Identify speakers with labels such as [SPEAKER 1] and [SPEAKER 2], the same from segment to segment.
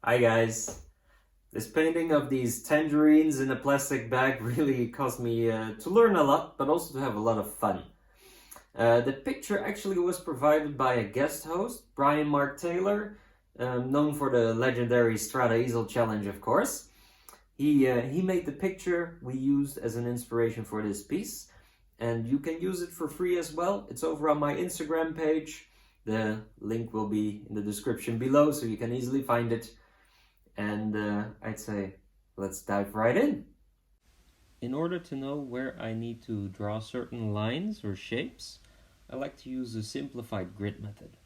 [SPEAKER 1] Hi guys! This painting of these tangerines in a plastic bag really caused me to learn a lot, but also to have a lot of fun. The picture actually was provided by a guest host, Brian Mark Taylor, known for the legendary Strata Easel Challenge, of course. He made the picture we used as an inspiration for this piece, and you can use it for free as well. It's over on my Instagram page. The link will be in the description below, so you can easily find it. And I'd say, let's dive right in. In order to know where I need to draw certain lines or shapes, I like to use a simplified grid method.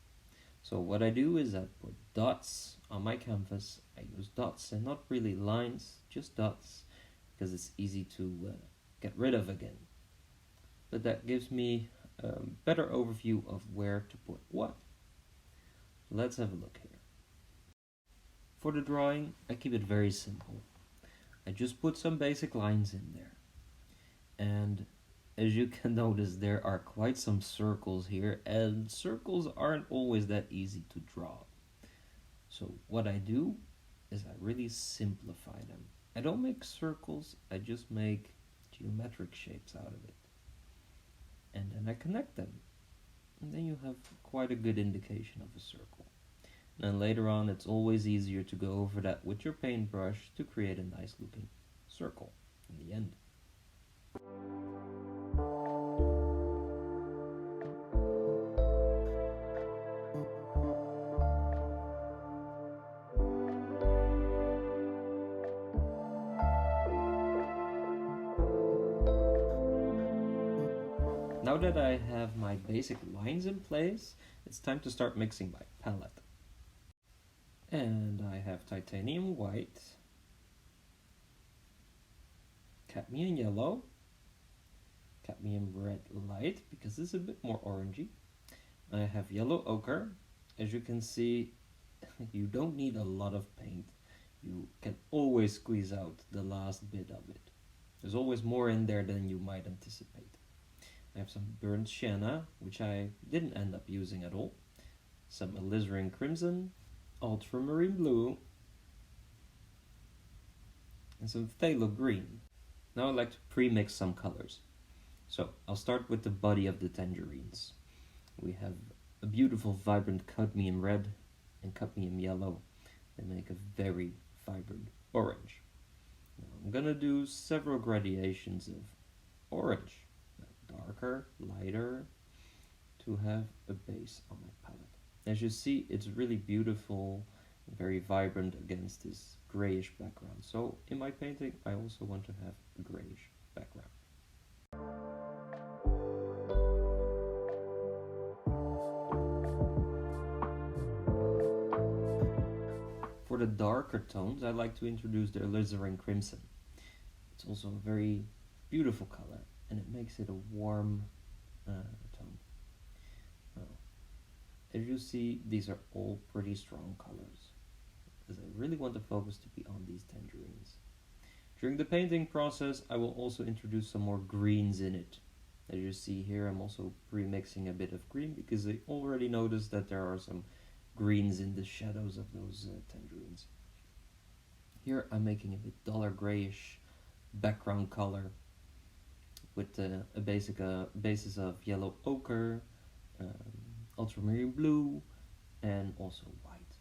[SPEAKER 1] So what I do is I put dots on my canvas. I use dots and not really lines, just dots, because it's easy to get rid of again. But that gives me a better overview of where to put what. Let's have a look here. For the drawing, I keep it very simple. I just put some basic lines in there. And as you can notice, there are quite some circles here, and circles aren't always that easy to draw. So what I do is I really simplify them. I don't make circles, I just make geometric shapes out of it. And then I connect them. And then you have quite a good indication of a circle. And later on, it's always easier to go over that with your paintbrush to create a nice looking circle in the end. Now that I have my basic lines in place, it's time to start mixing my palette. And I have titanium white, cadmium yellow, cadmium red light because it's a bit more orangey. I have yellow ochre. As you can see, you don't need a lot of paint. You can always squeeze out the last bit of it. There's always more in there than you might anticipate. I have some burnt sienna, which I didn't end up using at all. Some alizarin crimson, ultramarine blue, and some phthalo green. Now I'd like to pre-mix some colors. So I'll start with the body of the tangerines. We have a beautiful vibrant cadmium red and cadmium yellow. They make a very vibrant orange. Now I'm gonna do several gradations of orange, darker, lighter, to have a base on my palette. As you see, it's really beautiful, very vibrant against this grayish background. So in my painting, I also want to have a grayish background. For the darker tones, I like to introduce the alizarin crimson. It's also a very beautiful color, and it makes it a warm tone. As you see, these are all pretty strong colors, as I really want the focus to be on these tangerines. During the painting process, I will also introduce some more greens in it. As you see here, I'm also pre-mixing a bit of green because I already noticed that there are some greens in the shadows of those tangerines. Here I'm making a bit duller grayish background color with a basis of yellow ochre, ultramarine blue, and also white.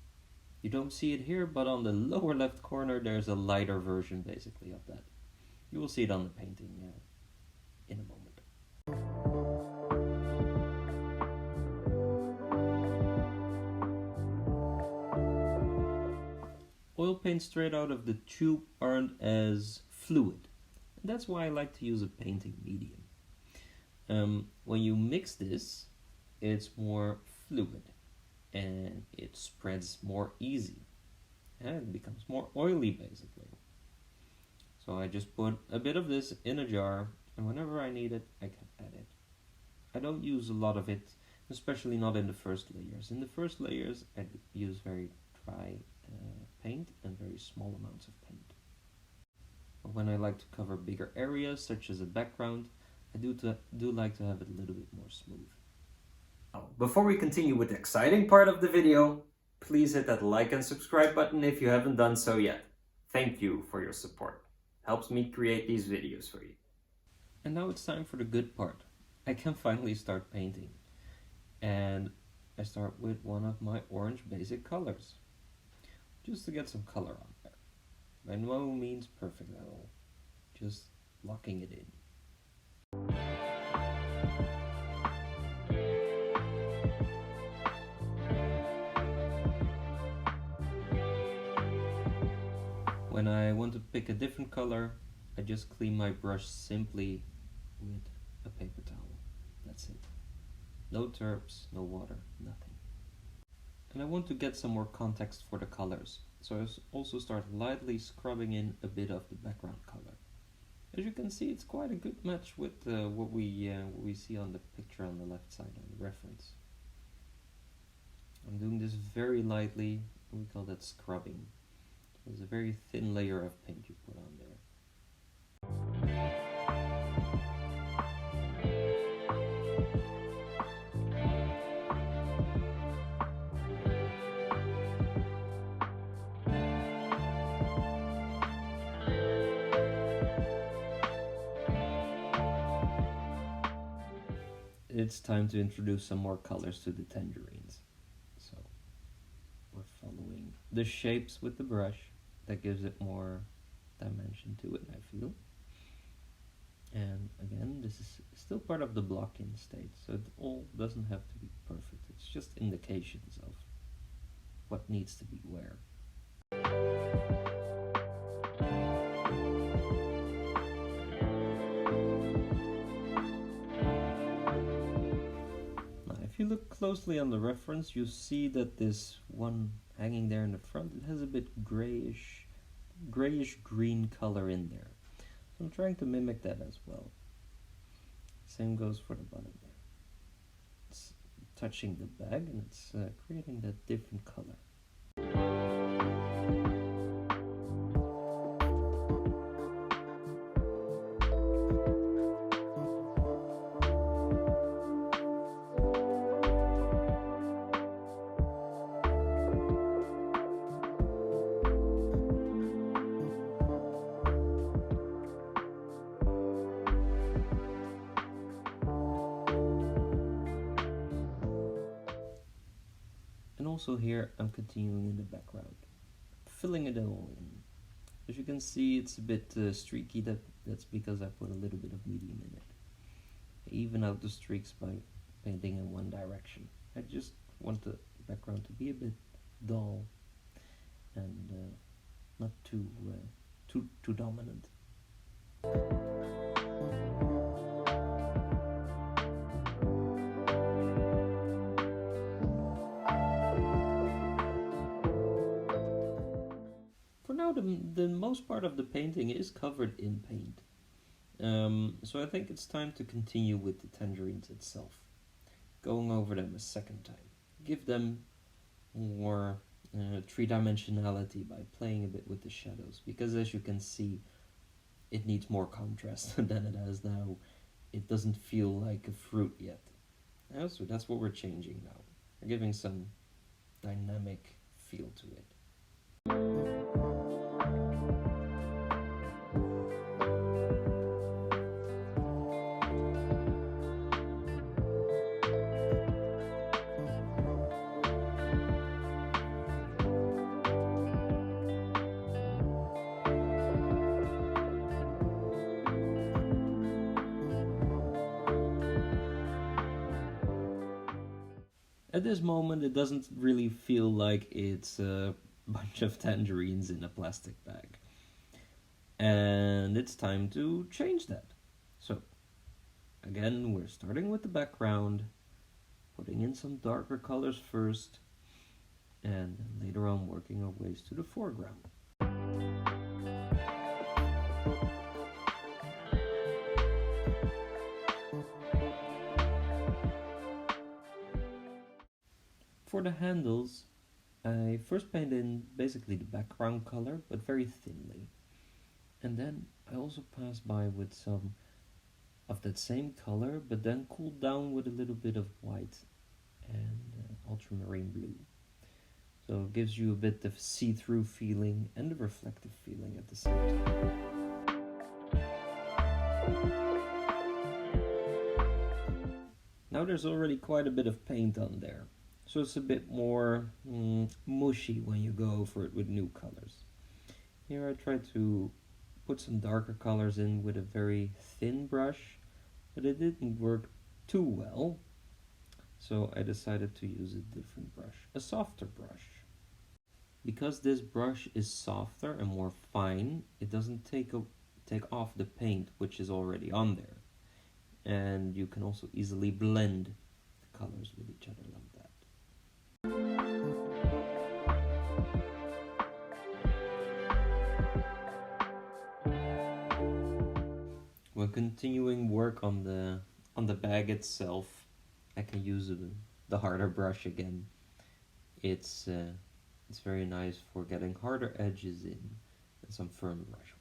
[SPEAKER 1] You don't see it here, but on the lower left corner there's a lighter version basically of that. You will see it on the painting in a moment. Oil paints straight out of the tube aren't as fluid, and that's why I like to use a painting medium. When you mix this, it's more fluid and it spreads more easy and it becomes more oily basically. So I just put a bit of this in a jar, and whenever I need it, I can add it. I don't use a lot of it, especially not in the first layers. In the first layers, I use very dry paint and very small amounts of paint. But when I like to cover bigger areas, such as a background, I do like to have it a little bit more smooth. Before we continue with the exciting part of the video, Please hit that like and subscribe button if you haven't done so yet. Thank you for your support. Helps me create these videos for you. And now it's time for the good part. I can finally start painting. And I start with one of my orange basic colors, just to get some color on there. By no means perfect at all, just locking it in. When I want to pick a different color, I just clean my brush simply with a paper towel. That's it. No terps, no water, nothing. And I want to get some more context for the colors, so I also start lightly scrubbing in a bit of the background color. As you can see, it's quite a good match with what we see on the picture on the left side on the reference. I'm doing this very lightly, we call that scrubbing. There's a very thin layer of paint you put on there. It's time to introduce some more colors to the tangerines. So we're following the shapes with the brush. That gives it more dimension to it, I feel. And again, this is still part of the block-in state, so it all doesn't have to be perfect. It's just indications of what needs to be where. Now, if you look closely on the reference, you see that this one hanging there in the front, it has a bit grayish green color in there. So I'm trying to mimic that as well. Same goes for the bottom there. It's touching the bag and it's creating that different color. And also here I'm continuing in the background, filling it all in. As you can see, it's a bit streaky. That's because I put a little bit of medium in it. I even out the streaks by painting in one direction. I just want the background to be a bit dull and not too dominant. For now, the most part of the painting is covered in paint. So I think it's time to continue with the tangerines itself. Going over them a second time. Give them more three-dimensionality by playing a bit with the shadows. Because as you can see, it needs more contrast than it has now. It doesn't feel like a fruit yet. So that's what we're changing now. We're giving some dynamic feel to it. At this moment, it doesn't really feel like it's a bunch of tangerines in a plastic bag. And it's time to change that. So, again, we're starting with the background, putting in some darker colors first, and later on working our ways to the foreground. For the handles, I first paint in basically the background color, but very thinly. And then I also pass by with some of that same color, but then cooled down with a little bit of white and ultramarine blue. So it gives you a bit of see-through feeling and a reflective feeling at the same time. Now there's already quite a bit of paint on there, so it's a bit more mushy when you go over it with new colors. Here I tried to put some darker colors in with a very thin brush, but it didn't work too well, so I decided to use a different brush, a softer brush. Because this brush is softer and more fine, it doesn't take off the paint which is already on there. And you can also easily blend the colors with each other like that. When continuing work on the bag itself, I can use the harder brush again. It's very nice for getting harder edges in and some firm brush work.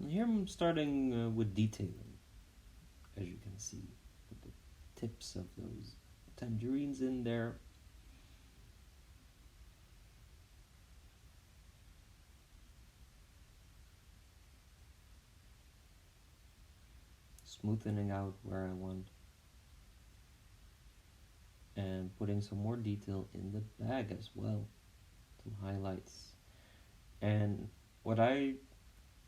[SPEAKER 1] Here I'm starting with detailing, as you can see, with the tips of those tangerines in there. Smoothing out where I want, and putting some more detail in the bag as well, some highlights. And what I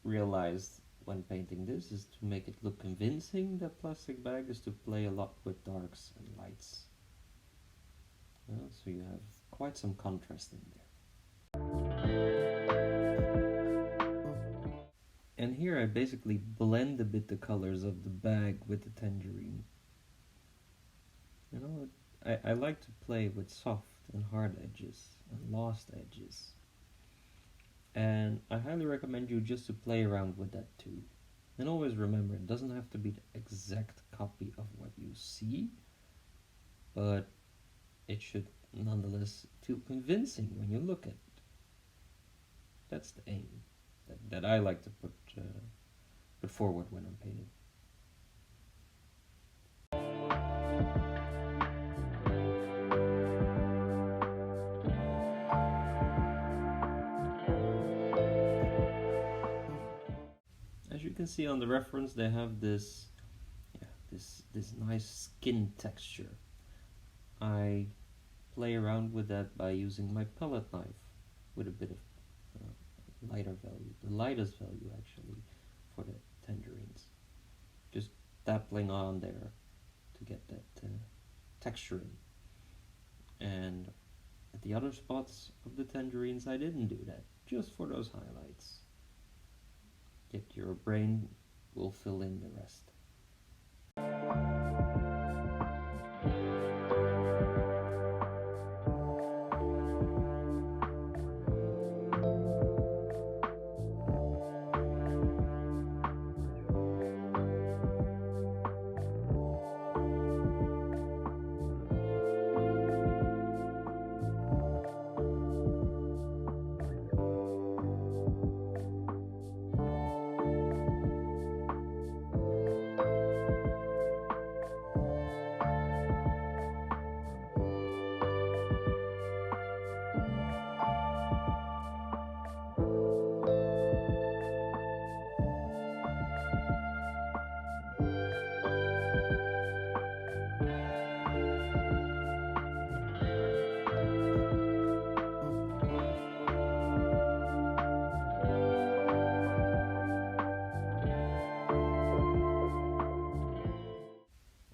[SPEAKER 1] realized when painting this is to make it look convincing, that plastic bag is to play a lot with darks and lights. So you have quite some contrast in there. And here I basically blend a bit the colors of the bag with the tangerine. I like to play with soft and hard edges and lost edges. And I highly recommend you just to play around with that too. And always remember, it doesn't have to be the exact copy of what you see, but it should nonetheless feel convincing when you look at it. That's the aim that I like to put forward when I'm painting. As you can see on the reference, they have this nice skin texture. I play around with that by using my palette knife with a bit of lighter value, the lightest value actually, for the tangerines. Just dappling on there to get that texture in. And at the other spots of the tangerines I didn't do that, just for those highlights. Yet your brain will fill in the rest.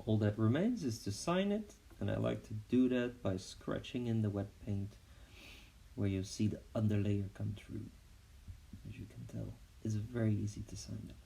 [SPEAKER 1] All that remains is to sign it, and I like to do that by scratching in the wet paint where you see the underlayer come through. As you can tell, it's very easy to sign that.